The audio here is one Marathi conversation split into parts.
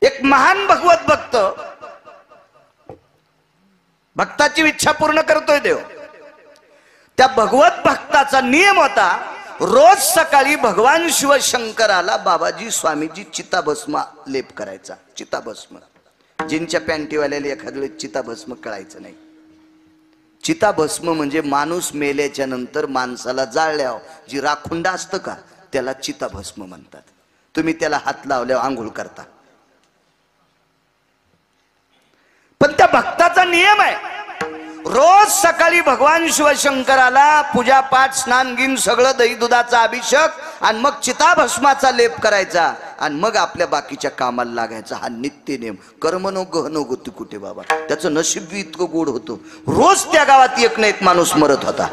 एक महान भगवत भक्त भक्ताची इच्छा पूर्ण करतोय देव। त्या भगवत भक्ताचा नियम होता रोज सकाळी भगवान शिवशंकराला बाबाजी स्वामीजी चिताभस्म लेप करायचा। चिताभस्म जिनच्या पॅन्टीवाल्याला एखाद्या वेळेस चिताभस्म कळायचं नाही। चिताभस्म म्हणजे माणूस मेल्याच्या नंतर माणसाला जाळल्यावर जी राखुंड असतं का त्याला चिताभस्म म्हणतात। तुम्ही त्याला हात लावल्यावर आंघोळ करता, पण त्या भक्ताचा नियम आहे रोज सकाळी भगवान शिवशंकराला पूजा पाठ स्नान गिन सगळं दही दुधाचा अभिषेक आणि मग चिताभस्माचा लेप करायचा आणि मग आपल्या बाकीच्या कामाला लागायचा। हा नित्य नियम। कर्म नो गहनो गती कुठे बाबा, त्याचं नशीब बी इतकं गोड होतं। रोज त्या गावात एक ना एक माणूस मरत होता,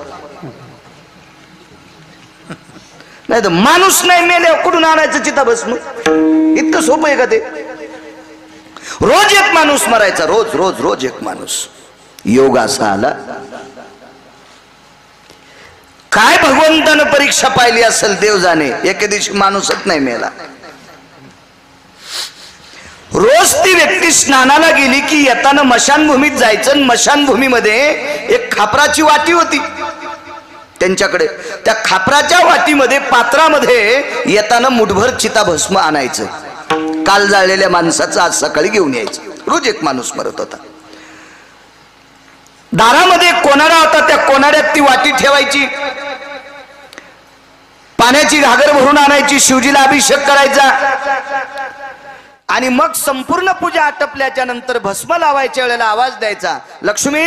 नाही तर माणूस नाही मेल्यावर कुठून आणायचं चिताभस्म? इतकं सोपं आहे का ते? रोज एक माणूस मरायचा, रोज रोज रोज एक माणूस। योग असा आला काय भगवंतानं परीक्षा पाहिली असेल देव जाणे, एके दिवशी माणूसच नाही मेला। रोज ती व्यक्ती स्नानाला गेली की येताना मशानभूमीत जायचं। मशानभूमीमध्ये एक खापराची वाटी होती त्यांच्याकडे। त्या खापराच्या वाटीमध्ये पात्रामध्ये येताना मुठभर चिताभस्म आणायचं। काल जाळलेल्या माणसाचं आज सकाळी घेऊन यायचं। रोज एक माणूस मरत होता। दारामध्ये कोनाडा होता, त्या कोनाड्यात ती वाटी ठेवायची, पाण्याची घागर भरून आणायची, शिवजीला अभिषेक करायचा आणि मग संपूर्ण पूजा आटपल्याच्या नंतर भस्म लावायच्या वेळेला आवाज द्यायचा, लक्ष्मी,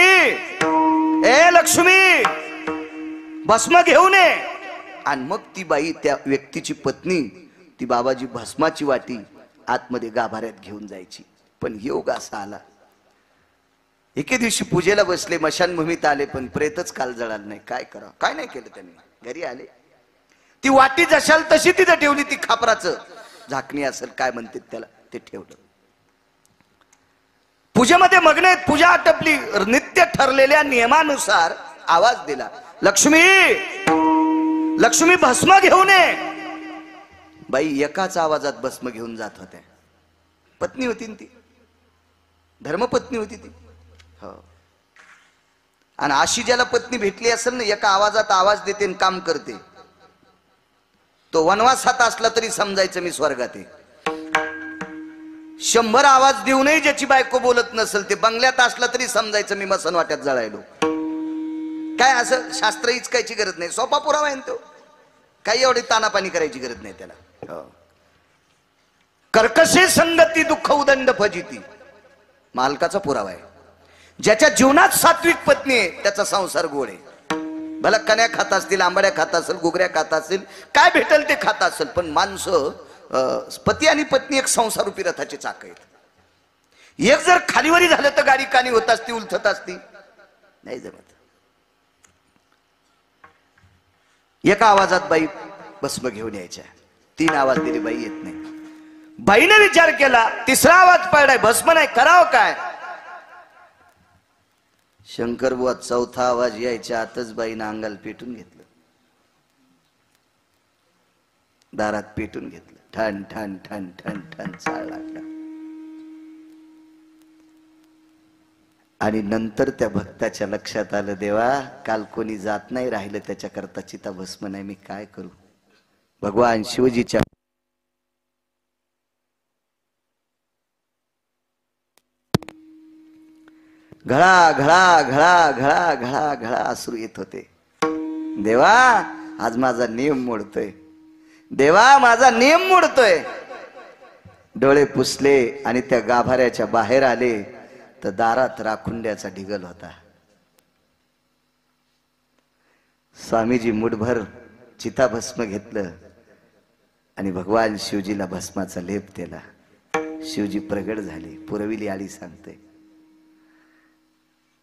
ए लक्ष्मी, भस्म घेऊन ये। आणि मग ती बाई त्या व्यक्तीची पत्नी ती बाबाजी भस्माची वाटी आतमध्ये गाभाऱ्यात घेऊन जायची। पण योग असा आला एके दिवशी पूजेला बसले, मशानभूमीत आले, पण प्रेतच काल जळालं नाही। काय करा, काय नाही केलं त्यांनी। घरी आले, ती वाटी जशाल तशी तिथे ठेवली, ती खापराचं झाकणी असेल काय म्हणते त्याला, ते ठेवलं। पूजेमध्ये मग्न आहेत, पूजा आटपली, नित्य ठरलेल्या नियमानुसार आवाज दिला, लक्ष्मी, लक्ष्मी भस्म घेऊन ये। बाई एकाच आवाजात भस्म घेऊन जात होत्या। पत्नी होती ती, धर्मपत्नी होती ती। आणि अशी ज्याला पत्नी भेटली असेल ना, एका आवाजात आवाज देते आणि काम करते, तो वनवासात असला तरी समजायचं मी स्वर्गात आहे। 100 आवाज देऊनही ज्याची बायको बोलत नसेल, ते बंगल्यात असला तरी समजायचं मी मसन वाट्यात जळायलो। काय असं शास्त्र इचकायची गरज नाही, सोपा पुरावा आहे तो, काही एवढी तानापाणी करायची गरज नाही त्याला। कर्कशे संगती दुःख उदंड फजिती मालकाचा पुरावा आहे। ज्याच्या जीवनात सात्विक पत्नी आहे त्याचा संसार गोड आहे। भला कण्या खात असतील, आंबाड्या खात असेल, गुगऱ्या खात असेल, काय भेटेल ते खात असेल, पण माणसं पती आणि पत्नी एक संसारूपी रथाचे चाक आहेत। एक जर खालीवरी झालं तर गाडी कानी होत असती, उलथत असती, नाही जमत। एका आवाजात बाई भस्म घेऊन यायच्या, 3 आवाज दिले, बाई येत नाही। बाईने विचार केला, 3रा आवाज पडलाय, भस्म नाही, करावं काय? शंकरबुवा 4था आवाज यायच्या आतच बाईनं अंगाला पेटून घेतलं, दारात पेटून घेतलं, ठण ठण ठण ठण ठण चाळ लागला। आणि नंतर त्या भक्ताच्या लक्षात आलं, देवा काल कोणी जात नाही राहिलं, त्याच्याकरता चिताभस्म नाही, मी काय करू? भगवान शिवजीच्या घळा घळा घळा घळा घळा घळा अश्रू येत होते। देवा आज माझा नियम मोडतोय, देवा माझा नियम मोडतोय। डोळे पुसले आणि त्या गाभाऱ्याच्या बाहेर आले तर दारात राखुंड्याचा ढिगल होता। स्वामीजी मुठभर चिताभस्म घेतलं आणि भगवान शिवजीला भस्माचा लेप दिला। शिवजी प्रगट झाले, पुरविली आळी सांगते,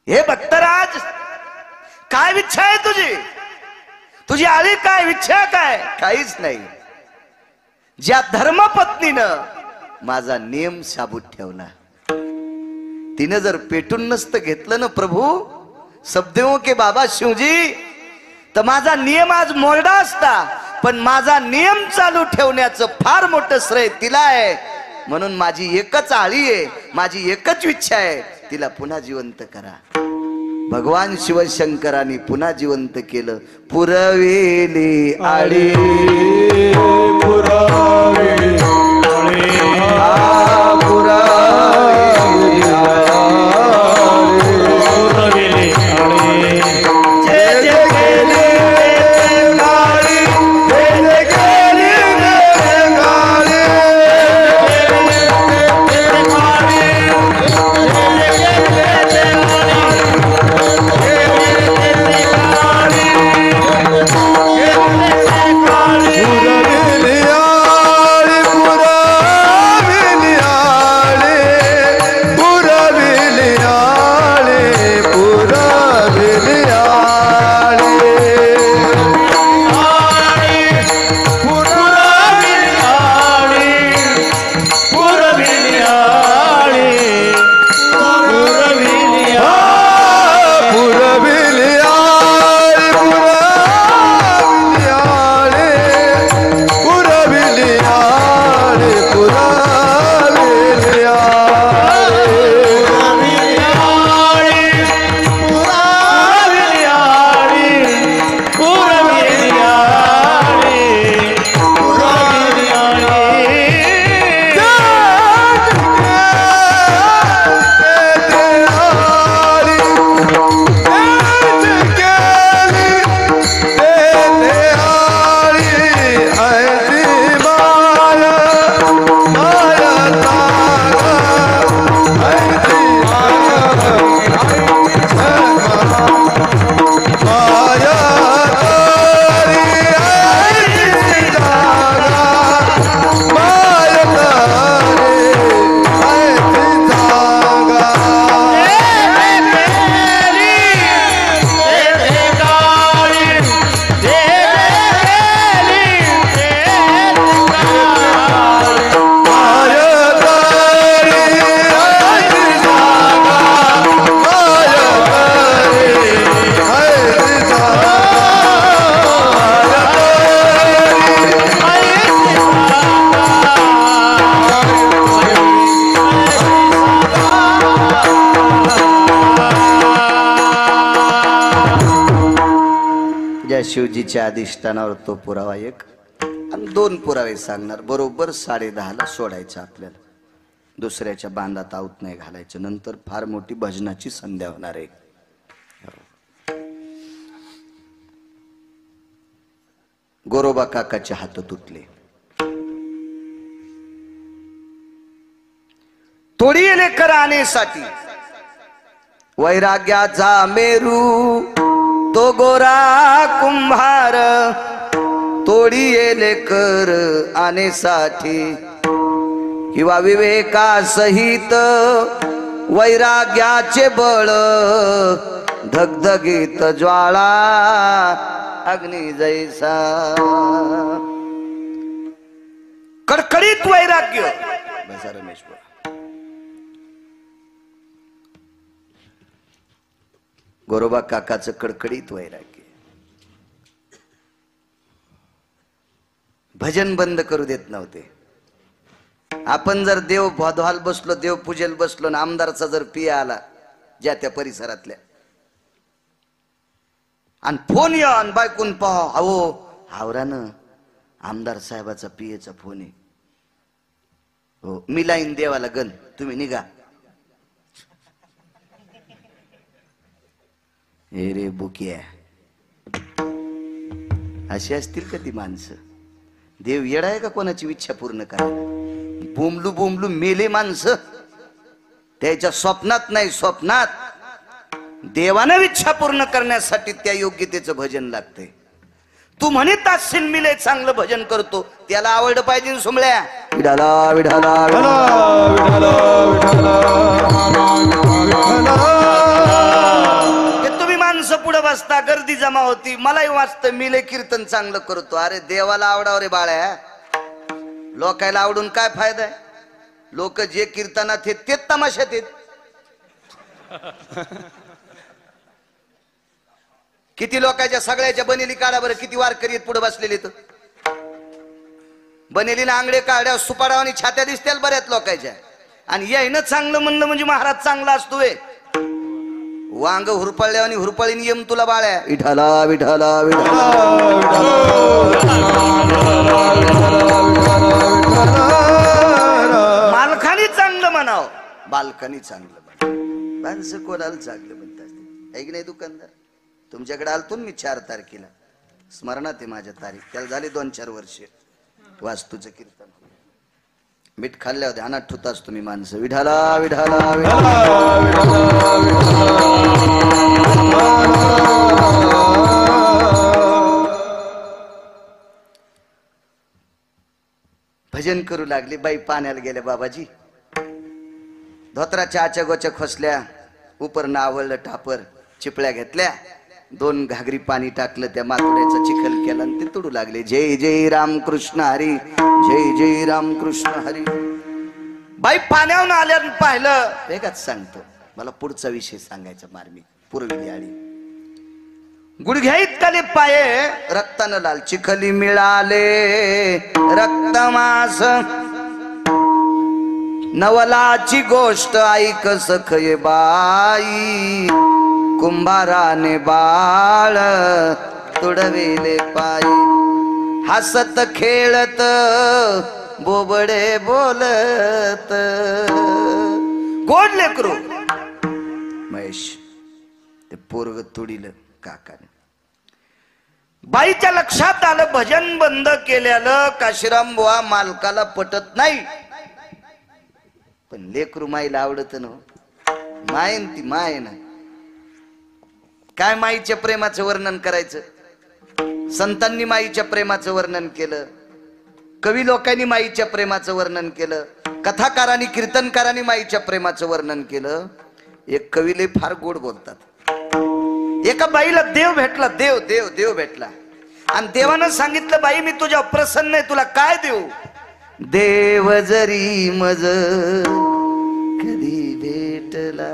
हे भक्तराज काय इच्छा आहे तुझी? तुझी आळी काय, इच्छा काय? काहीच नाही। ज्या धर्मपत्नीनं माझा नियम साबूत ठेवला, तिने जर पेटून नसतं घेतलं ना प्रभू सबदेवों के बाबा शिवजी, तर माझा नियम आज मोडा असता। पण माझा नियम चालू ठेवण्याचं फार मोठं श्रेय तिला आहे। म्हणून माझी एकच आळी आहे, माझी एकच इच्छा आहे, तिला पुन्हा जिवंत करा. भगवान शिवशंकरांनी पुन्हा जिवंत केलं. पुरवेली आळी पुरवेली शिवजीच्या अधिष्ठानावर तो पुरावा एक आणि दोन पुरावे सांगणार. बरोबर 10:30ला सोडायचं आपल्याला. दुसऱ्याच्या बांधात आऊत नाही घालायचं. नंतर फार मोठी भजनाची संध्या होणार आहे. गोरोबा काकाचे हात तुटले. तोडी लेकर आणेसाठी वैराग्याचा मेरू तो गोरा कुंभार तोडी लेकर आणेसाठी किंवा विवेका सहित वैराग्याचे बळ धगधगीत ज्वाळा अग्नी जैसा कडकडीत वैराग्य. बसा रमेश बोला. गोरोबा काकाचं कडकडीत वैराग्य. भजन बंद करू देत नव्हते. आपण जर देव भोदवाल बसलो, देव पूजेल बसलो ना, आमदारचा जर पिया आला ज्या त्या परिसरातल्या आणि फोन या आणि बायकून पाहा, अहो हावरानं आमदार साहेबाचा पियेचा फोन आहे, हो मी लाईन देवाला गण, तुम्ही निघा. हे रे बुकिया, अशी असतील का ती माणसं? देव येडा आहे का कोणाची इच्छा पूर्ण करायला? बोंबलू बोंबलू मेले माणसं. त्याच्या स्वप्नात नाही, स्वप्नात देवानं इच्छा पूर्ण करण्यासाठी त्या योग्यतेचं भजन लागतंय. तू म्हणत असशील मी लय चांगलं भजन करतो, त्याला आवडलं पाहिजे. सुमळ्या विठाला विठाला विठाला तुम्ही माणसं पुढे बसता, गर्दी जमा होती, मलाही वाचतं मी लय कीर्तन चांगलं करतो. अरे देवाला आवडाव रे बाळ्या, लोकायला आवडून काय फायदा आहे? लोक जे कीर्तनात आहेत तेच तमाशात आहेत. किती लोकांच्या सगळ्याच्या बनेली काढा बरं, किती वारकरी आहेत पुढे बसलेले. तर बनेलीला आंगडे काढ्या सुपाडावानी छात्या दिसतील बऱ्याच लोकांच्या, आणि यायनं चांगलं म्हणलं म्हणजे महाराज चांगला असतोय. वांग हुरपळल्यावानी हुरपळीन यम तुला बाळ्या. विठाला विठाला विठाला मालखानी चांगलं म्हणाव, बालखानी चांगलं म्हणाव. माणसं कोणाला चांगलं म्हणतात ऐक नाही. दुकानदार तुमच्याकडे आलतो मी 4 तारखेला, स्मरणात आहे माझ्या तारीख. त्याला झाले 2-4 वर्ष. वास्तूचं कीर्तन मीठ खाल्ल्यावर ध्यानात ठेवताच तुम्ही माणसं. विठाला विठाला भजन करू लागले. बाई पाण्याला गेल्या. बाबाजी धोत्राच्या आच्या गोच्या खोसल्या, उपरनं आवळलं टापर, चिपळ्या घेतल्या, 2 घागरी पाणी टाकलं, त्या मातोड्याचा चिखल केला आणि ते तुडू लागले. जय जय राम कृष्ण हरी, जय जय राम कृष्ण हरी. बाई पाण्यावरून आल्यानं पाहिलं. वेगाच सांगतो, मला पुढचा विषय सांगायचा. मार्मिक पूर्वी आली गुडघ्या इतकाले पाये रक्तानं लाल, चिखली मिळाले रक्तमास. नवलाची गोष्ट ऐक सखये बाई, कुंभाराने बाळ तुडविले पायी. हसत खेळत बोबडे बोलत, गोड लेकरू. महेश ते पोरग तुडिलं काकाने. बाईच्या लक्षात आलं भजन बंद केल्यालं काशीराम बुवा मालकाला पटत नाही. पण लेकरू माईला आवडत ना. मायन ती माय ना. काय माईच्या प्रेमाचं वर्णन करायचं. संतांनी माईच्या प्रेमाचं वर्णन केलं, कवी लोकांनी माईच्या प्रेमाचं वर्णन केलं, कथाकारांनी कीर्तनकारांनी माईच्या प्रेमाचं वर्णन केलं. एक कवीले फार गोड बोलतात. एका बाईला देव भेटला, देव देव देव भेटला, आणि देवानं सांगितलं बाई मी तुझ्या प्रसन्न आहे, तुला काय देऊ. देव जरी मज कधी भेटला,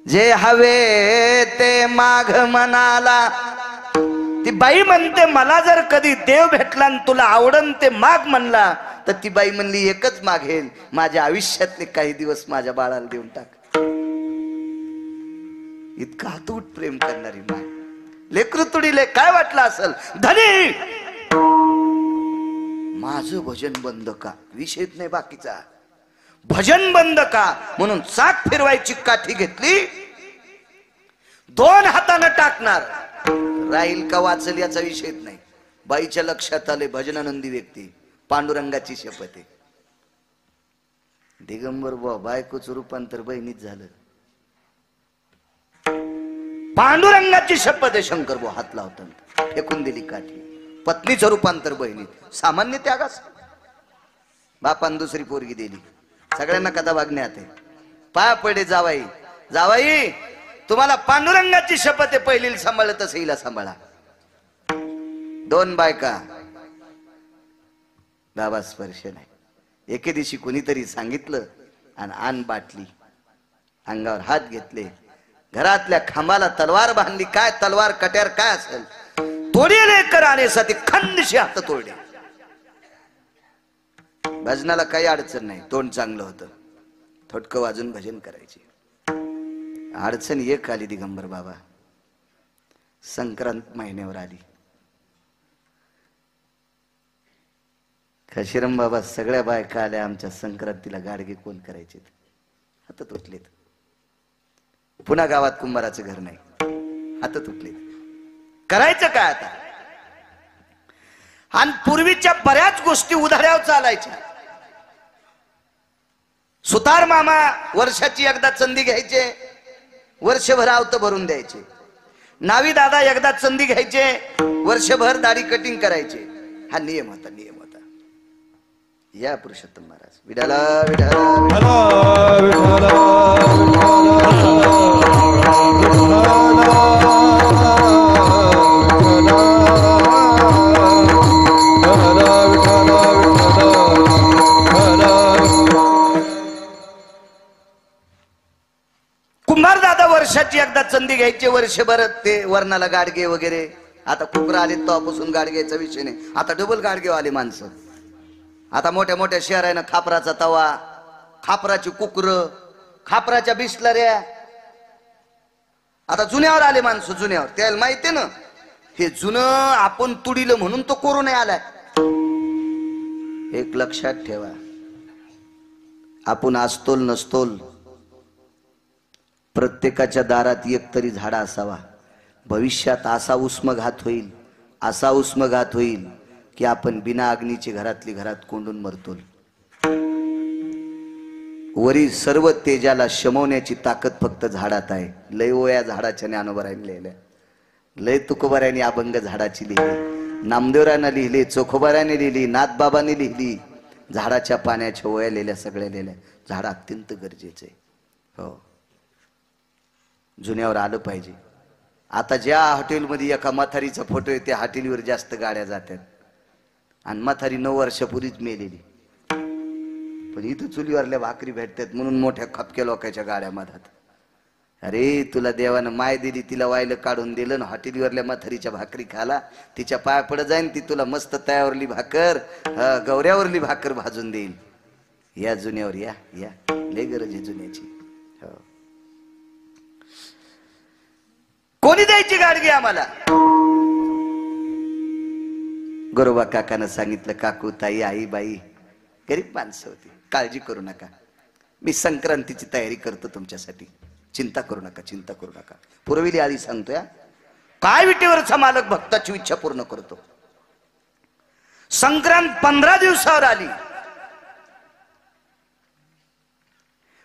जे हवे ते माघ म्हणाला. ती बाई म्हणते मला जर कधी देव भेटला आणि तुला आवडन ते माग म्हणला, तर ती बाई म्हणली एकच मागेल, माझ्या आयुष्यातले काही दिवस माझ्या बाळाला देऊन टाक. इतका अतूट प्रेम करणारी माय. लेकरू तुडीले काय वाटलं असेल. धनी माझं भजन बंद का, विषयच नाही बाकीचा. भजन बंद का म्हणून चाक फिरवायची काठी घेतली, 2 हातानं टाकणार, राहील का वाचल याचा विषयच नाही. बाईच्या लक्षात आले भजनानंदी व्यक्ती, पांडुरंगाची शपथ आहे. दिगंबर बुवा बायकोचं रूपांतर बहिणीत झालं. पांडुरंगाची शपथ आहे. शंकर बुवा हात लावतात, फेकून दिली काठी. पत्नीचं रूपांतर बहिणीत, सामान्य त्यागास. बापान दुसरी पोरगी दिली. सगळ्यांना कथा वागण्यात आहे. पाया पडे जावाई, जावाई तुम्हाला पांडुरंगाची शपथ आहे, पहिलीला सांभाळलं तसं हिला सांभाळा. 2 बायका, बाबा स्पर्श नाही. एके दिवशी कुणीतरी सांगितलं आणि आण बाटली, अंगावर हात घेतले, घरातल्या खांबाला तलवार बांधली. काय तलवार कट्यार काय असेल, तोडीले कराण्यासाठी खंडशी हात तोडले. भजनाला काही अडचण नाही, तोंड चांगलं होतं, थोडकं वाजून भजन करायचे. अडचण एक आली. दिगंबर बाबा संक्रांत महिन्यावर आली. काशीराम बाबा सगळ्या बायका आल्या आमच्या संक्रांतीला. गाडगे कोण करायचे, हात तुटलेत. पुन्हा गावात कुंभाराचं घर नाही, हात तुटलेत. करायचं काय आता. आणि पूर्वीच्या बऱ्याच गोष्टी उधाऱ्यावर चालायच्या. सुतार मामा वर्षाची एकदा चंदी घ्यायचे, वर्षभर आवत भरून द्यायचे. नावी दादा एकदा चंदी घ्यायचे, वर्षभर दाढी कटिंग करायचे. हा नियम होता, नियम होता. या पुरुषोत्तम महाराज विठाला विठाला कुंभार दादा वर्षाची एकदा चंदी घ्यायचे, वर्षभर ते वर्णाला गाडगे वगैरे आता कुकरा आले तेव्हापासून गाडग्याचा विषय नाही, आता डबल गाडगे आले माणसं. आता मोठ्या मोठ्या शहरानं खापराचा तवा, खापराची कुकर, खापराच्या बिस्लऱ्या. आता जुन्यावर आले माणसं, जुन्यावर. त्याला माहितीये ना हे जुनं आपण तुडिलं म्हणून तो कोरोना आलाय. एक लक्षात ठेवा, आपण असतोल नसतोल प्रत्येकाच्या दारात एक तरी झाडा असावा. भविष्यात असा उष्मघात होईल, असा उष्मघात होईल की आपण बिना अग्नीची घरातली घरात कोंडून मरतोल. वरी सर्व तेजाला शमवण्याची ताकद फक्त झाडात आहे. लय ओया झाडाच्या ज्ञानोबराने लिहिल्या, लय तुकोबाऱ्याने अभंग झाडाची लिहिली, नामदेवरानं लिहिली, चोखोबाऱ्याने लिहिली, नाथबाबांनी लिहिली. झाडाच्या पाण्याच्या ओया लिहिल्या, सगळ्या लिहिल्या. झाड अत्यंत गरजेचं आहे. हो, जुन्यावर आलं पाहिजे. आता ज्या हॉटेलमध्ये एका म्हातारीचा फोटो आहे त्या हॉटेलवर जास्त गाड्या जातात आणि म्हातारी 9 वर्षापूर्वीच मेलेली. पण इथं चुलीवरल्या भाकरी भेटतात म्हणून मोठ्या खपक्या लोकांच्या गाड्या मधात. अरे तुला देवानं माय दिली, तिला वायलं काढून दिलं, हॉटेलवरल्या म्हातारीच्या भाकरी खाला, तिच्या पाया पड जाईन, ती तुला मस्त तयावरली भाकर, गवऱ्यावरली भाकर भाजून देईल. या जुन्यावर या, या लय गरज आहे जुन्याची. हो, कोणी द्यायची गाडगी आम्हाला? गोरोबा काकानं सांगितलं, काकू, ताई, आई, बाई गरीब माणसं होती, काळजी करू नका, मी संक्रांतीची तयारी करतो तुमच्यासाठी, चिंता करू नका, चिंता करू नका. पुरविली आधी सांगतोय, काय विटेवरचा मालक भक्ताची इच्छा पूर्ण करतो. संक्रांत 15 दिवसावर आली.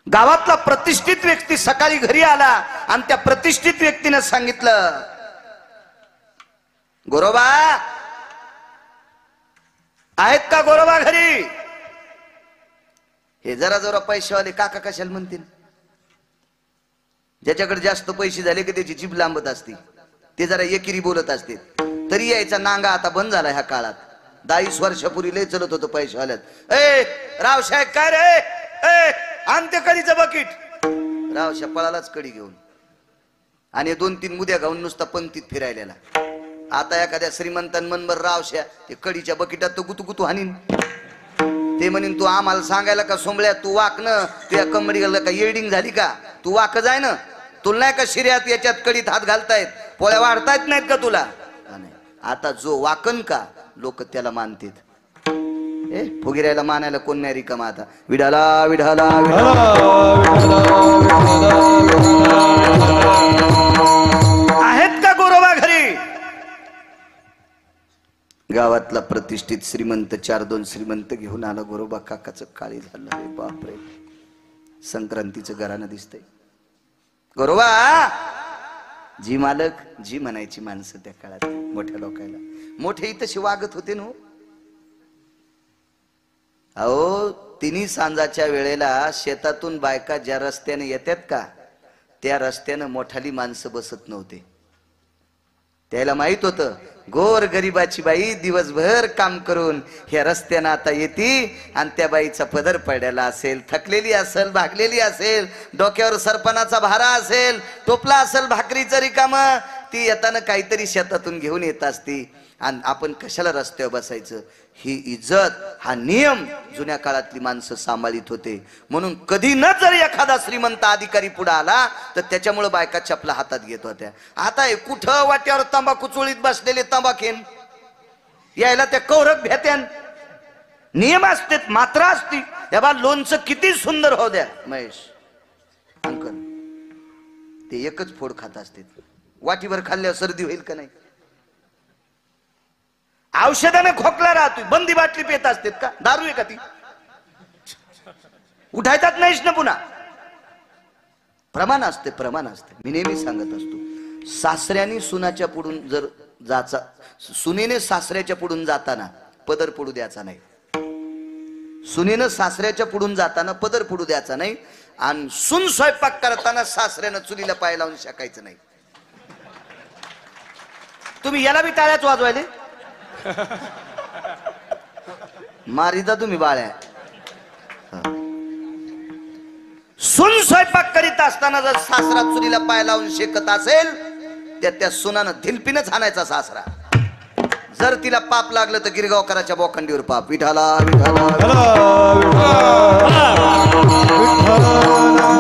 गावातला प्रतिष्ठित व्यक्ती सकाळी घरी आला आणि त्या प्रतिष्ठित व्यक्तीनं सांगितलं, गोरोबा आहेत का गोरोबा घरी? हे जरा जरा पैसेवाले काका कशाला म्हणतील? ज्याच्याकडे जास्त पैसे झाले की त्याची जीभ लांबत असते, ते जरा एकिरी बोलत असते. तरी यायचा नांगा आता बंद झाला ह्या काळात. 22 वर्षापूर्वी लय चलत होतं पैसेवाल्यात. ए रावसाहेब, काय रे, ए आणते कडीचं बकीट. रावशा पळालाच कडी घेऊन आणि 2-3 मुद्या घाऊन नुसता पंक्तीत फिरायला. आता एखाद्या श्रीमंतान मनभर रावशा ते कडीच्या बकिटात तो गुतू हानीन. ते म्हणीन, तू आम्हाला सांगायला का सोंबळ्या, तू वाकणं तुझ्या कमडीला का येडिंग झाली का? तू वाक जाय ना, तुला नाही का शिर्यात याच्यात कडीत हात घालतायत, पोळ्या वाढता येत नाहीत का तुला? आता जो वाकन का लोक त्याला मानतात. फुगिरायला मानायला कोण नाही रिकामा. आता विडाला विडाला आहेत का गोरोबा घरी? गावातला प्रतिष्ठित श्रीमंत 4-2 श्रीमंत घेऊन आला. गोरोबा काकाचं काळी झालं. बापरे, संक्रांतीचं घरानं दिसतंय. गोरोबा जी मालक, जी म्हणायची माणसं त्या काळात मोठ्या लोकांना. मोठे तशी वागत होते ना. अहो, तिन्ही सांजाच्या वेळेला शेतातून बायका ज्या रस्त्याने येतात का त्या रस्त्यानं मोठाली माणसं बसत नव्हते. त्याला माहित होतं गोर गरीबाची बाई दिवसभर काम करून ह्या रस्त्यानं आता येते आणि त्या बाईचा पदर पडलेला असेल, थकलेली असेल, भागलेली असेल, डोक्यावर सरपणाचा भारा असेल, टोपला असेल भाकरीचं रिकाम, ती येताना काहीतरी शेतातून घेऊन येत असती. आणि आपण कशाला रस्त्यावर बसायचं? ही इज्जत, हा नियम जुन्या काळातली माणसं सांभाळीत होते. म्हणून कधी न जर एखादा श्रीमंत अधिकारी पुढे आला तर त्याच्यामुळे बायका चपला हातात घेत होत्या. आता कुठं वाट्यावर तंबाखू चोळीत बसलेले तंबाखेन यायला त्या कौरक भेट्यान नियम असतात, मात्रा असती. या लोणचं किती सुंदर हो द्या महेश अंकल, ते एकच फोड खात असते. वाटीभर खाल्ल्यावर सर्दी होईल का नाही? औषधाने खोकला राहतोय, बंदी बाटली पेत असतात का? दारू आहे का ती? उठायचाच नाहीस ना पुन्हा. प्रमाण असते, प्रमाण असते. मी नेहमी सांगत असतो, सासऱ्याने सुनाच्या पुढून जर जाचा, सुनेने सासऱ्याच्या पुढून जाताना पदर पडू द्यायचा नाही. सुनेनं सासऱ्याच्या पुढून जाताना पदर पडू द्यायचा नाही. आणि सून स्वयंपाक करताना सासऱ्यानं चुलीला पाय लावून शाकायचं नाही. तुम्ही याला बी टाळ्याच वाजवायले मारिता तुम्ही बाळ्या. सून स्वयंपाक करीत असताना जर सासरा चुलीला पाय लावून शेकत असेल त्या सुनानं धिलपीनच हाणायचा सासरा. जर तिला पाप लागलं तर गिरगावकराच्या बोखंडीवर पाप. विठाला विठाला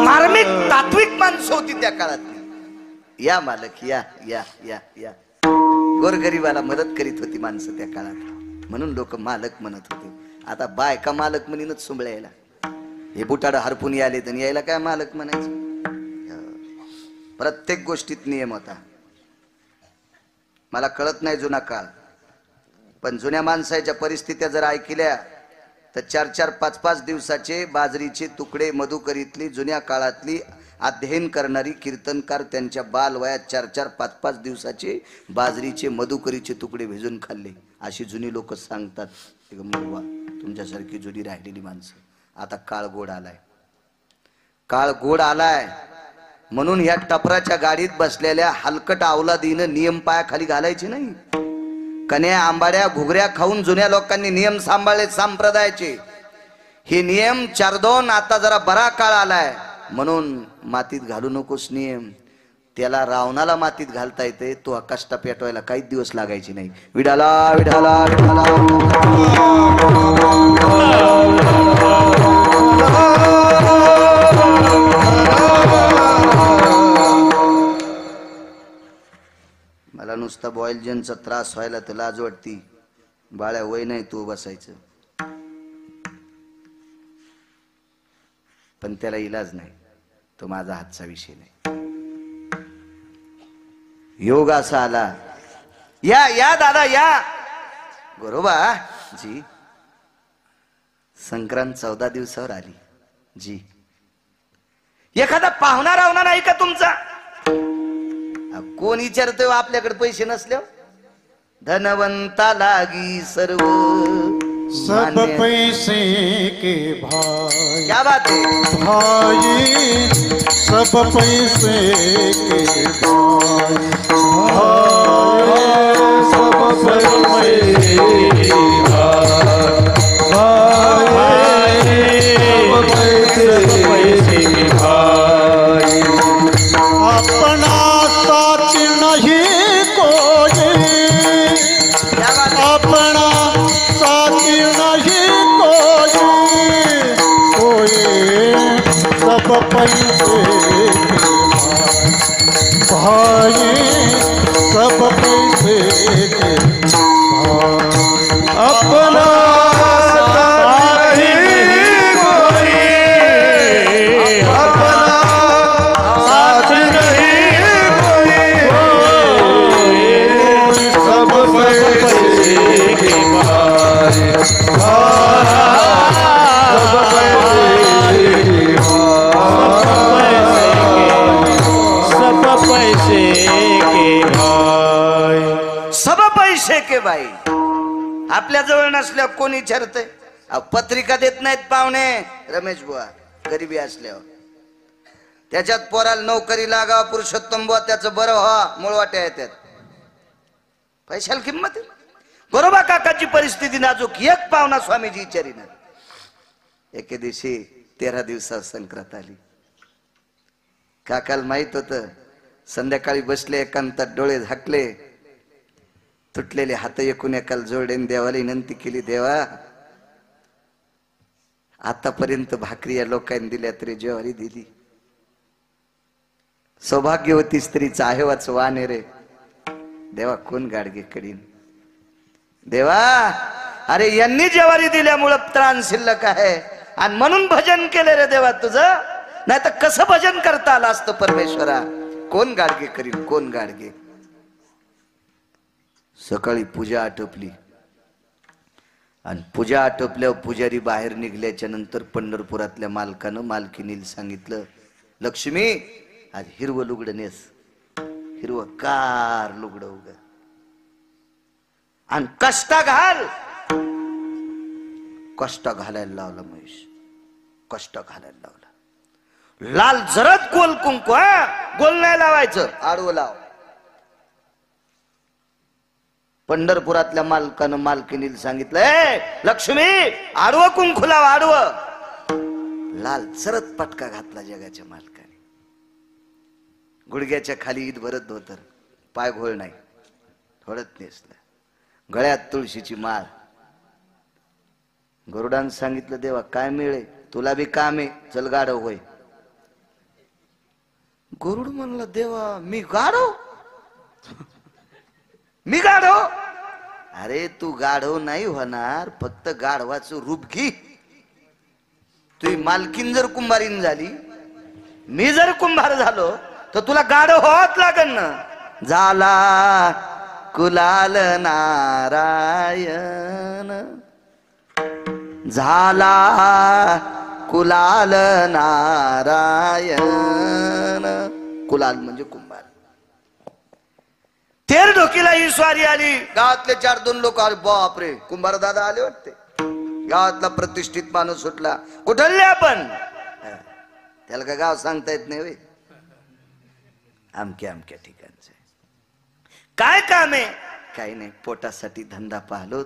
मार्मिक तात्विक माणसं होती त्या काळातली. या मालक या या या या गोरगरीबाला मदत करीत होती माणसं त्या काळात, म्हणून लोक मालक म्हणत होते. आता बायका मालक म्हणूनच सुंबळ्याला हे बुटाड हरपून याले तर यायला काय मालक म्हणायचं. प्रत्येक गोष्टीत नियम होता. मला कळत नाही जुना काळ, पण जुन्या माणसाच्या परिस्थित्या जर ऐकल्या तर 4-4, 5-5 दिवसाचे बाजरीचे तुकडे मधुकरीतली जुन्या काळातली अध्ययन करणारी कीर्तनकार त्यांच्या बालवयात 4-4, 5-5 दिवसाचे बाजरीचे मधुकरीचे तुकडे भिजून खाल्ले, अशी जुनी लोक सांगतात. तुमच्यासारखी जुनी राहिलेली माणसं. आता काळ गोड आलाय, काळ गोड आलाय म्हणून ह्या टपराच्या गाडीत बसलेल्या हलकट अवलादीनं नियम पायाखाली घालायचे नाही. कन्या आंबाड्या घुगऱ्या खाऊन जुन्या लोकांनी नियम सांभाळले संप्रदायाचे. हे नियम 4-2 आता जरा बरा काळ आलाय म्हणून मातीत घालू नकोस नियम. त्याला रावणाला मातीत घालता येते, तो कष्ट पेटवायला काही दिवस लागायचे नाही. विडाला विडाला विडाला मला नुसता बॉयलजनचा त्रास व्हायला तर लाज वाटती. बाळ्या वय नाही तू बसायचं, पण त्याला इलाज नाही. तो माझा हातचा विषय नाही. योग असा आला. या या दादा या. बरोबा जी संक्रांत 14 दिवसावर आली जी. एखादा पाहुणा रावणार नाही का तुमचा? कोण विचारतोय आपल्याकडे पैसे नसल्यावर? धनवंता लागी सर्व सब पैसे के भाई. क्या बात है भाई सब पैसे के भाई. सब पैसे के पैसे के भाई. अपना साथ नहीं कोई, अपना साथी नहीं कोई सब पैसे के भाई. सब पैसे के भाई. अपना साथी नहीं कोई, अपना साथी नहीं कोई सब पैसे के भाई. सब पैसे के बाई. आपल्या जवळ नसल्यावर कोणी विचारतंय? पत्रिका देत नाहीत पाहुणे रमेश बुवा. गरिबी असल्यावर त्याच्यात पोराला नोकरी लागावा, पुरुषोत्तम बुवा त्याचं बरं व्हा, मुळवाट्या येतात. पैशाला किंमत आहे. बरोबर काकाची परिस्थिती नाजूक. एक पाहुणा स्वामीजी विचारीनं. एके दिवशी 13 दिवसावर संक्रांत आली. काकाला माहित होत. संध्याकाळी बसले एकांतात, डोळे झाकले, तुटलेले हात एकूण एकाला जोडेन देवाला विनंती केली. देवा आतापर्यंत भाकरी या लोकांनी दिल्या तरी ज्वारी दिली. सौभाग्यवती स्त्रीचा आहेवाच वाने रे देवा, कोण गाडगे कडीन देवा. अरे यांनी ज्वारी दिल्यामुळं त्राण शिल्लक आहे आणि म्हणून भजन केले रे देवा तुझं. नाही तर कसं भजन करता आलं असतं परमेश्वरा. कोण गाडगे करील, कोण गाडगे. सकाळी पूजा आटोपली आणि पूजा आटोपल्यावर पुजारी बाहेर निघल्याच्या नंतर पंढरपुरातल्या मालकानं मालकीनीला सांगितलं, लक्ष्मी आज हिरवं लुगडं नेस, हिरवं कार लुगडं उग आणि कष्टा घाल. कष्ट घालायला लावला महेश, कष्ट घालायला लावला. लाल जरद गोल कुंकू, गोल नाही लावायचं, आडवं लाव. पंढरपुरातल्या मालकानं मालकीनीला सांगितलं, लक्ष्मी आडवं कुंकू लाव, आडवं. लाल जरद पटका घातला जगाच्या मालकाने. गुडघ्याच्या खाली ईद भरत धोतर, पाय घोळ नाही, थोडंच नेसलं, गळ्यात तुळशीची माळ. गरुडानं सांगितलं देवा काय मिळे, तुला बी काम आहे, चल गाढव होय. गरुड म्हणला देवा मी गाढव, मी गाढव? अरे तू गाढव नाही होणार, फक्त गाढवाचं रूप घे. तुझी मालकीन जर कुंभारीन झाली, मी जर कुंभार झालो, तर तुला गाढव होत लागन ना. झाला कुलाल नारायण, झाला कुलाल नारायण. कुलाल म्हणजे कुंभार. तेर ढोकीला ही स्वारी आली, गावातले 4-2 लोक आले. बापरे, कुंभार दादा आले वाटते. गावातला प्रतिष्ठित माणूस सुटला. कुठले आपण? त्याला का गाव सांगता येत नाही. अमक्या अमक्या ठिकाणचे. काय काम आहे? काही नाही, पोटासाठी धंदा पाहलो.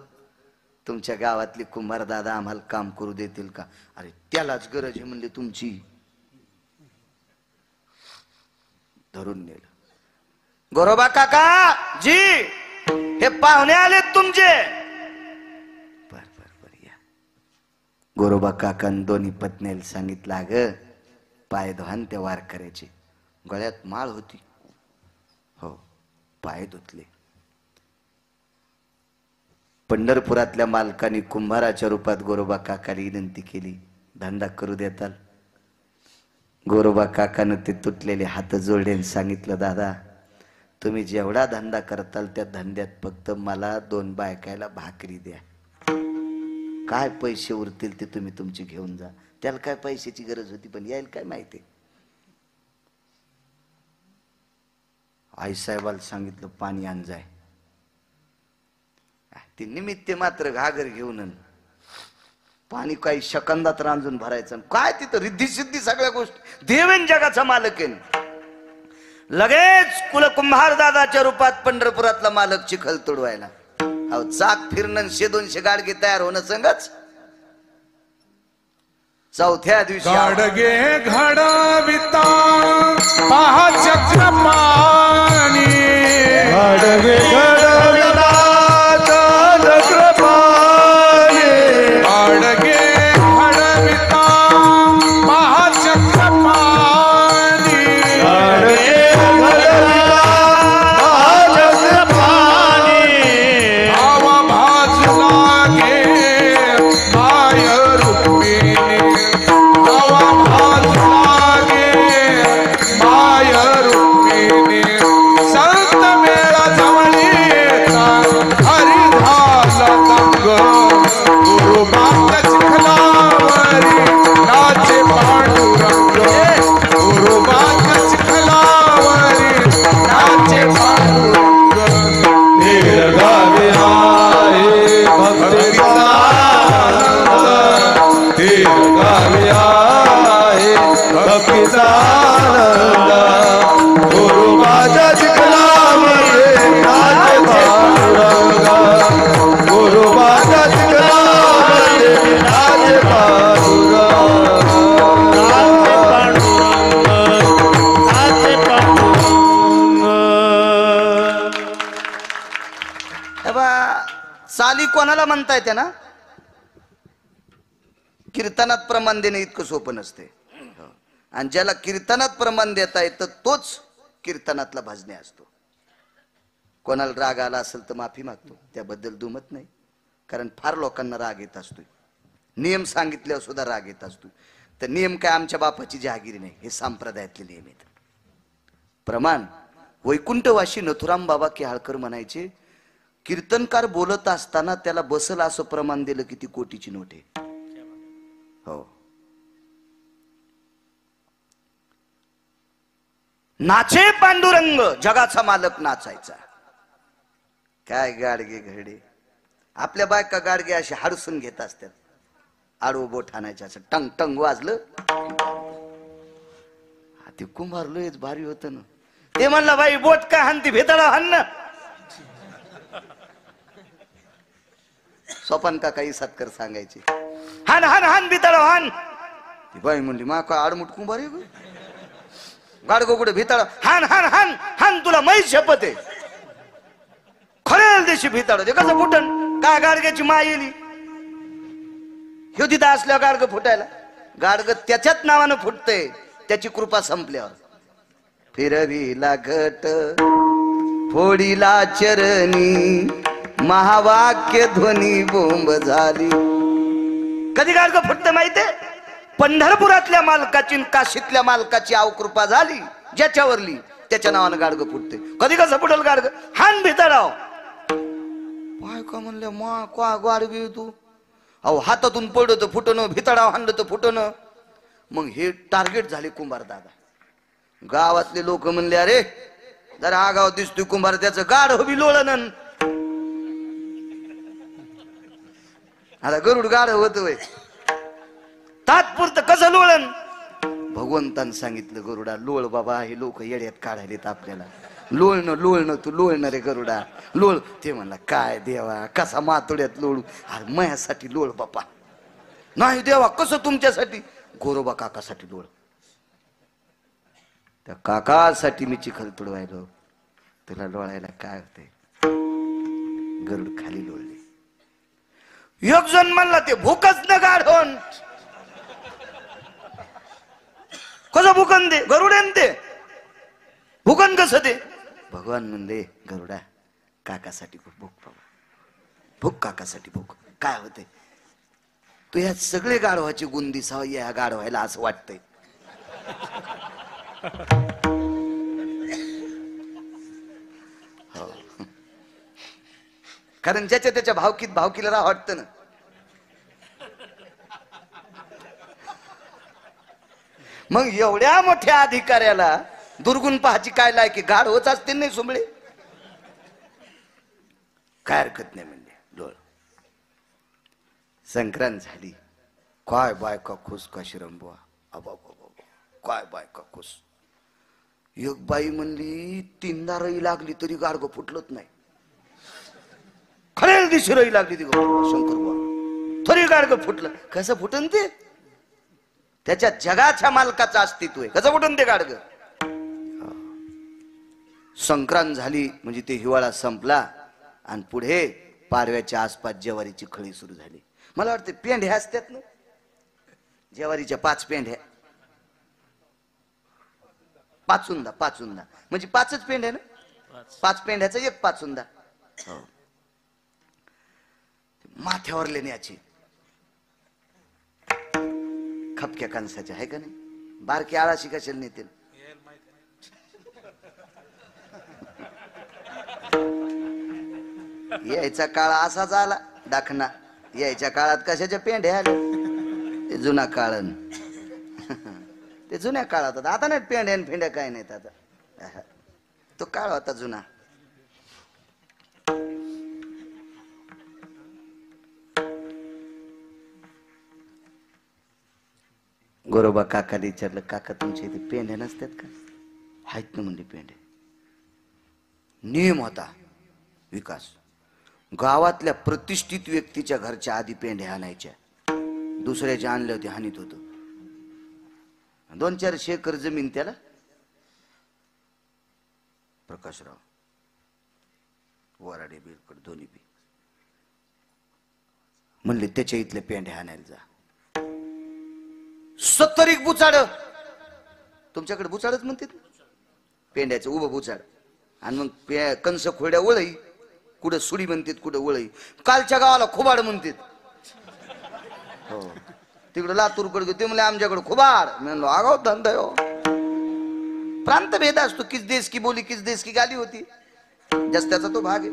तुमच्या गावातली कुंभार दादा आम्हाला काम करू देतील का? अरे त्यालाच गरज आहे म्हणले तुमची. धरून नेलं. गोरोबा काका जी, हे पाहुणे आलेत तुमचे. बर बर बर या. गोरोबा काकान दोन्ही पत्नीला सांगितलं, ग पाय धुवान त्या वार करायचे. गळ्यात माळ होती. हो, पाय धुतले. पंढरपुरातल्या मालकाने कुंभाराच्या रूपात गोरोबा काकाला विनंती केली, धंदा करू देताल? गोरोबा काकानं ते तुटलेले हात जोडले आणि सांगितलं, दादा तुम्ही जेवढा धंदा करताल त्या धंद्यात फक्त मला 2 बायकायला भाकरी द्या. काय पैसे उरतील ते तुम्ही तुमचे घेऊन जा. त्याला काय पैशाची गरज होती, पण यायला काय माहिती. आईसाहेबाला सांगितलं पाणी आण जाय. ते निमित्त मात्र घागर घेऊन पाणी काही शकंदात रांजून भरायचं. काय तिथं रिद्धी सिद्धी सगळ्या गोष्टी. देवेन जगाचा मालक आहे. लगेच कुलकुंभार दादाच्या रूपात पंढरपुरातला मालक चिखल तुडवायला. अहो चाक फिरणं 100-200 गाडगे तयार होणं संगच. चौथ्या दिवशी गाडगे घडविता पहा चक्रपाणी, गाडगे घडविता चक्रपाणी, गाडगे घडविता पहा चक्रपाणी, गाडगे घडविता पहा चक्रपाणी. आवा भाजू लागे माय रुक्मिणी, आवा भाजू लागे माय रुक्मिणी. संत मेळा जवळी येता हरी झाला दंग, गुरु मात चिखलावरी नाचे पांडुरंग, गुरु मात चिखलावरी नाचे पांडुरंग. धीर गावे आहे भक्तिसानंद, धीर गावे आहे भक्तिसानंद. गुरु माझ्या चिखलावरी नाचे पांडुरंग, गुरु माझ्या चिखलावरी नाचे पांडुरंग, नाचे पांडुरंग, नाचे पांडुरंग. चाली कोणाला म्हणता येते ना? कीर्तनात प्रमाण देणे इतकं सोपं नसते. आणि ज्याला कीर्तनात प्रमाण देता येतं तोच कीर्तनातला भजने असतो. कोणाला राग आला असेल तर माफी मागतो, त्याबद्दल दुमत नाही. कारण फार लोकांना राग येत असतो. नियम सांगितल्यावर सुद्धा राग येत असतो. तर नियम काय आमच्या बापाची जहागिरी नाही, हे संप्रदायातले नियम आहेत. प्रमाण वैकुंठवाशी नथुराम बाबा केहाळकर म्हणायचे, कीर्तनकार बोलत असताना त्याला बसल असं प्रमाण दिलं की ती कोटीची नोट आहे. हो. नाचे पांडुरंग, जगाचा मालक नाचायचा. काय गाडगे घरडे, आपल्या बायका गाडगे असे हाडसून घेत असतात. आडवं बोट आणायचं, असं टंग टंग वाजलं. ते कुंभार लयच भारी होत ना. ते म्हणलं बाई बोट काय हानती, भेताळा हाण ना. सोपान का काही सत्कर सांगायचे, हान हान हान भिताळ हान. ती बाई म्हणली मा का आडमुट कुंभार आहे गाडगो कुठे भिताळ हान हान हान हान, तुला माहीत शपथ आहे. खरेल दिवशी भिताड ते कसं फुटन काय गाडग्याची माय येली ह्यो तिथं असल्यावर गाडग फुटायला गाडग त्याच्याच नावानं फुटतंय त्याची कृपा संपल्यावर फिरविला घट फोडीला चरणी महावाक्य ध्वनी बोंब झाली कधी गाडग फुटत माहितीये पंढरपुरातल्या मालकाची काशीतल्या मालकाची आवकृपा झाली ज्याच्यावरली त्याच्या नावानं गाडग फुटते कधी कसं फुटल गाडग हान भिताडाव पाय का म्हणले मा का गाडगी तू अहो हातातून पडत फुटणं भिताडाव हाणलं तर फुटणं मग हे टार्गेट झाले कुंभार दादा गावातले लोक म्हणले अरे जरा आगाव दिसतोय कुंभार त्याचं गाड हवी लोळण आता गरुड गाड होत वय तात्पुरतं कसं लोळण भगवंतानं सांगितलं गरुडा लोळ बाबा हे लोक येड्यात काढायलेत आपल्याला लोळणं लोळणं तू लोळणं रे गरुडा लोळ ते म्हणला काय देवा कसा मातोड्यात लोळू अरे मयासाठी लोळ बापा नाही देवा कसं तुमच्यासाठी गोरोबा काकासाठी लोळ त्या काकासाठी मी चिखल तुडवायलो तुला लोळायला काय होते गरुड खाली लोळले एक जण म्हणला ते भूकच न गाढवण कसं भूकन दे गरुडेन ते भूकन कसं दे भगवान म्हणले गरुडा काकासाठी भूक बाबा भूक काकासाठी भूक काय होते तू ह्या सगळे गाढवाची गुण दिसाव या गाढवायला असं वाटतंय हो कारण ज्याच्या त्याच्या भावकीला राह वाटतं ना मग एवढ्या मोठ्या अधिकाऱ्याला दुर्गुण पाहायची काय लायकी गाढ होत असते नाही सुंबळे काय हरकत नाही म्हणजे लोळ संक्रांत झाली काय बायका खुश का शिरंबुआ अबा काय बायका खुश एक बाई म्हणली 3दा रई लागली तरी गाडगं फुटलत नाही खऱ्या दिवशी रई लागली ती शंकर बुवा तरी गाडगं फुटलं कसं फुटन ते त्याच्या जगाच्या मालकाचं अस्तित्व आहे कसं फुटन ते गाडगं संक्रांत झाली म्हणजे ते हिवाळा संपला आणि पुढे पारव्याच्या आसपास ज्वारीची खळी सुरू झाली मला वाटतं पेंढ्या असतात ना ज्वारीच्या 5 पेंढ्या पाचुंदा म्हणजे 5च पेंढ्या ना 5 पेंढ्याचा एक पाचुंदा हो माथ्यावर लेण्याची खपक्या कणसाच्या आहे का नाही बारकी आळाशी कशाला नेतील यायचा काळ असाच आला दाखना यायच्या काळात कशाच्या पेंढ्या आल्या ते जुना काळन ते जुन्या काळात आता नाही पेंढ्या फेंड्या काय नाहीत आता तो काळ होता जुना गोरोबा काकाला विचारलं काका तुमच्या इथे पेंढ्या नसतात का आहेत ना म्हणजे पेंढ्या नियम होता विकास गावातल्या प्रतिष्ठित व्यक्तीच्या घरच्या आधी पेंढ्या आणायच्या दुसऱ्याच्या आणल्या होत्या हानीत होत 2-4 एकर जमीन त्याला प्रकाशराव वराडे बिरकड दोन्ही बी म्हणले त्याच्या इथल्या पेंढ्या आणायला जा 70 बुचाड तुमच्याकडे बुचाडच म्हणतात पेंड्याचं उभं बुचाड आणि मग कंस खोड्या वळई कुठं सुडी म्हणतात कुठं वळई कालच्या गावाला खुबाड म्हणतात हो तिकडं लातूरकडे ते म्हणले आमच्याकडे खुबाड मी म्हणलो आगाव धंदा हो प्रांत भेद असतो किस देश की बोली किस देश की गाली होती जास्त त्याचा तो भाग आहे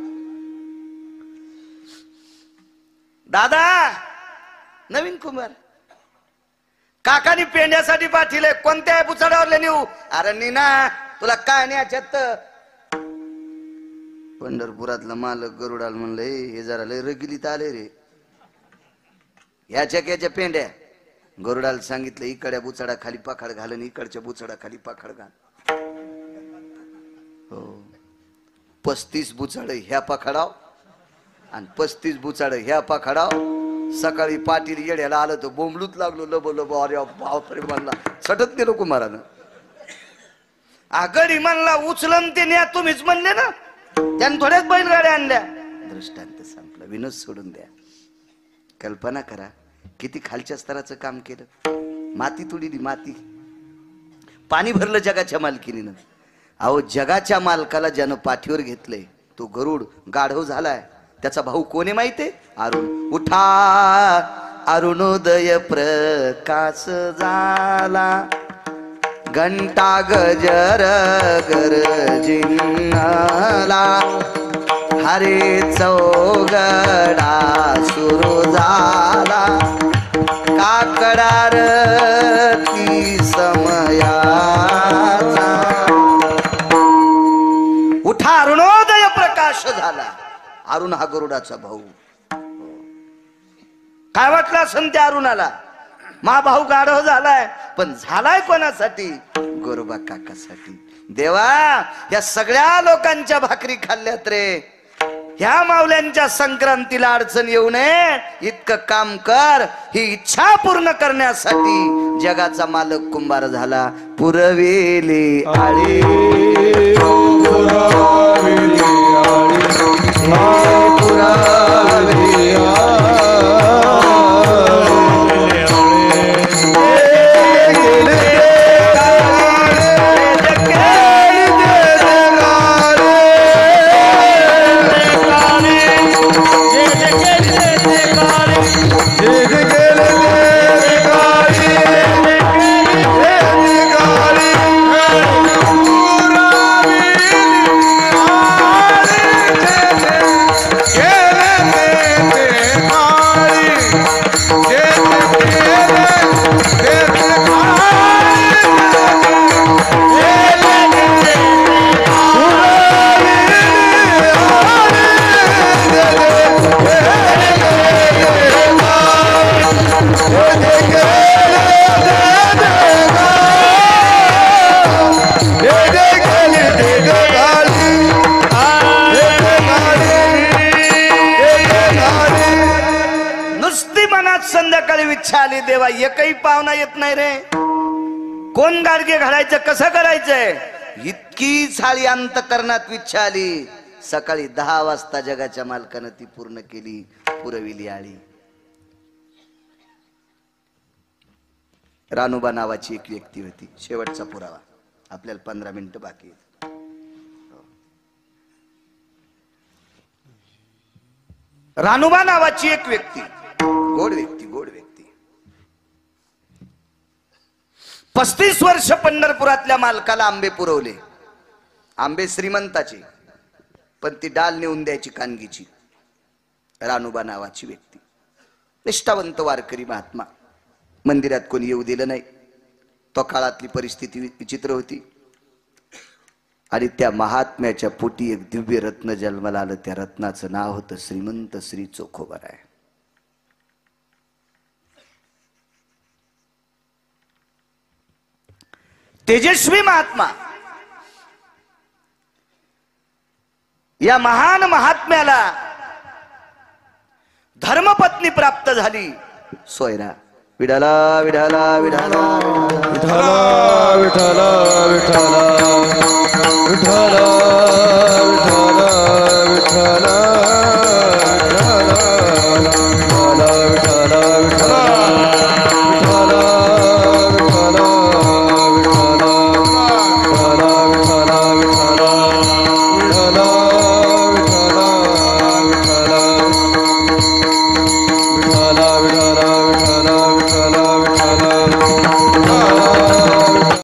दादा नवीन कुमार काकानी पेंड्यासाठी पाठीले कोणत्या बुचाडावर नेऊ अरे नीना तुला काय न्यायच्यात पंढरपुरातला मालक गरुडाल म्हणलं हे जरा लय रगिलीत आले रे याच्या पेंड्या गरुडाला सांगितलं इकडच्या बुचाडा खाली पाखाड घाल आणि इकडच्या बुचाडा खाली पाखाड घाल हो 35 बुचाड ह्या पाखाडाव आणि 35 बुचाड ह्या पाखाडाव सकाळी पाटील येड्याला आलं तर बोंबलूत लागलो लब अरे बापरे म्हणला सटत गेलो कुमारानं आगडी म्हणला उचलन ते न्या तुम्हीच म्हणले ना त्यानं थोड्याच बैलगाड्या आणल्या. दृष्टांत संपला. विनोद सोडून द्या. कल्पना करा किती खालच्या स्तराचं काम केलं. माती तुडीली, माती पाणी भरलं जगाच्या मालकीनीनं. अहो जगाच्या मालकाला ज्यानं पाठीवर घेतलंय तो गरुड गाढव झालाय. त्याचा भाऊ कोणी माहितीये? अरुण. उठा अरुणोदय प्रकाश झाला, घंटा गजर गरजिनला, हरे चौगडा सुरू झाला, काकडारती समयाचा. उठा अरुणोदय प्रकाश झाला. अरुण हा गरुडाचा भाऊ. काय वाटलं असं त्या अरुणाला? मा भाऊ गाढव झालाय, पण झालाय कोणासाठी? गोरोबा काकासाठी. देवा या सगळ्या लोकांच्या भाकरी खाल्ल्यात रे, ह्या मावल्यांच्या संक्रांतीला अडचण येऊ नये इतकं काम कर. ही इच्छा पूर्ण करण्यासाठी जगाचा मालक कुंभार झाला. पुरवेली आळी, पुरवेली आली. देवा एकही पाहुणा येत नाही रे. कोण गाडगे घालायचं, कसं करायचंय? इतकी साळी अंतकरणात इच्छा आली. सकाळी 10 वाजता जगाच्या मालकानं ती पूर्ण केली. पुरविली आळी. रानुबा नावाची एक व्यक्ती होती. शेवटचा पुरावा. आपल्याला 15 मिनिटं बाकी आहेत. रानुबा नावाची एक व्यक्ती, गोड व्यक्ती, गोड व्यक्ती. 35 वर्ष पंढरपुरातल्या मालकाला आंबे पुरवले. आंबे श्रीमंताचे, पण ती डाल नेऊन द्यायची कानगीची. रानुबा नावाची व्यक्ती, निष्ठावंत वारकरी महात्मा. मंदिरात कोणी येऊ दिलं नाही. तो काळातली परिस्थिती विचित्र होती. आणि त्या महात्म्याच्या पोटी एक दिव्य रत्न जन्माला आलं. त्या रत्नाचं नाव होतं श्रीमंत श्री चोखोबराय. तेजस्वी महात्मा. या महान महात्म्याला धर्मपत्नी प्राप्त झाली, सोयरा. विठाला विठाला विठाला विठाला विठाला विठाला विठाला विठाला विठाला